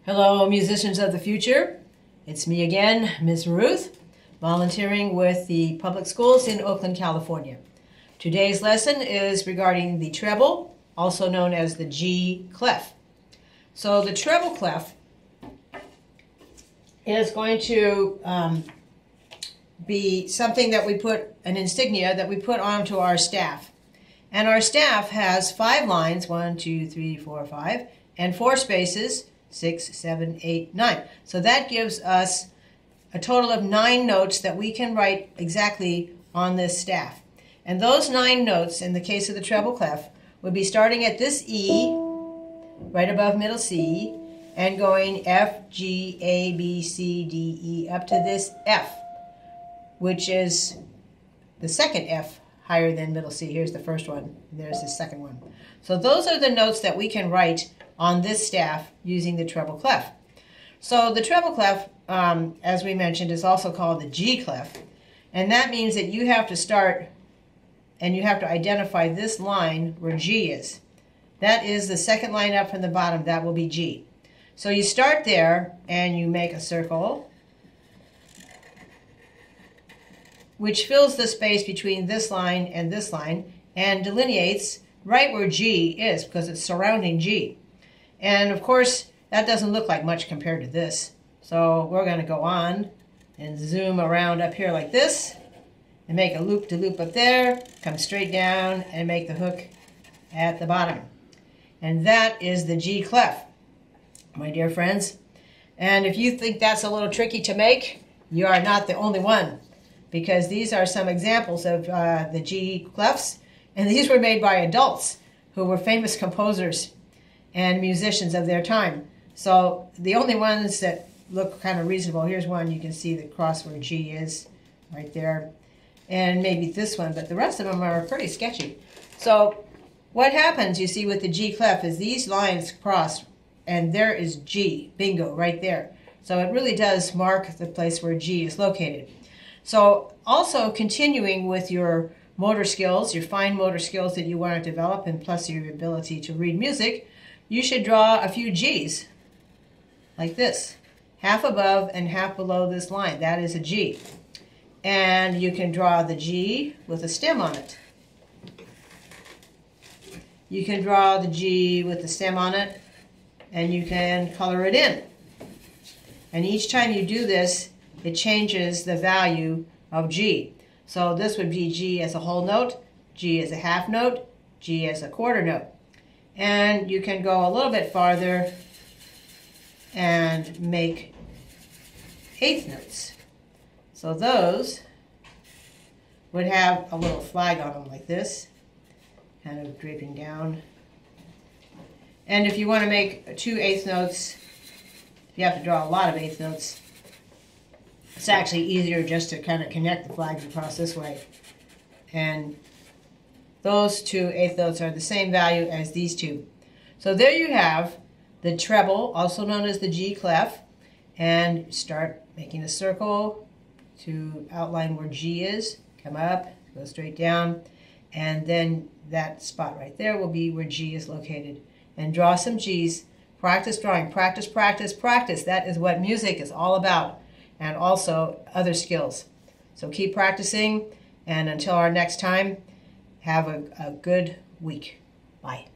Hello, musicians of the future. It's me again, Ms. Ruth, volunteering with the public schools in Oakland, California. Today's lesson is regarding the treble, also known as the G clef. So the treble clef is going to be something that we put, an insignia that we put onto our staff. And our staff has 5 lines, 1, 2, 3, 4, 5, and 4 spaces, 6, 7, 8, 9. So that gives us a total of 9 notes that we can write exactly on this staff. And those 9 notes, in the case of the treble clef, would be starting at this E, right above middle C, and going F, G, A, B, C, D, E, up to this F, which is the second F higher than middle C. Here's the first one, and there's the second one. So those are the notes that we can write on this staff using the treble clef. So the treble clef, as we mentioned, is also called the G clef, and that means that you have to start and you have to identify this line where G is. That is the second line up from the bottom. That will be G. So you start there and you make a circle which fills the space between this line and delineates right where G is because it's surrounding G. And of course, that doesn't look like much compared to this. So we're going to go on and zoom around up here like this and make a loop-de-loop up there, come straight down and make the hook at the bottom. And that is the G clef, my dear friends. And if you think that's a little tricky to make, you are not the only one, because these are some examples of the G clefs, and these were made by adults who were famous composers and musicians of their time. So the only ones that look kind of reasonable, here's one, you can see the cross where G is right there, and maybe this one, but the rest of them are pretty sketchy. So what happens, you see, with the G clef is these lines cross, and there is G, bingo, right there. So it really does mark the place where G is located. So also continuing with your motor skills, your fine motor skills that you want to develop, and plus your ability to read music, you should draw a few G's like this, half above and half below this line. That is a G. And you can draw the G with a stem on it. You can draw the G with the stem on it, and you can color it in. And each time you do this, it changes the value of G. So this would be G as a whole note, G as a half note, G as a quarter note. And you can go a little bit farther and make eighth notes. So those would have a little flag on them like this, kind of draping down. And if you want to make 2 eighth notes, you have to draw a lot of eighth notes. It's actually easier just to kind of connect the flags across this way. And those 2 eighth notes are the same value as these 2. So there you have the treble, also known as the G clef, and start making a circle to outline where G is. Come up, go straight down, and then that spot right there will be where G is located. And draw some G's. Practice drawing. Practice, practice, practice. That is what music is all about, and also other skills. So keep practicing, and until our next time, have a good week. Bye.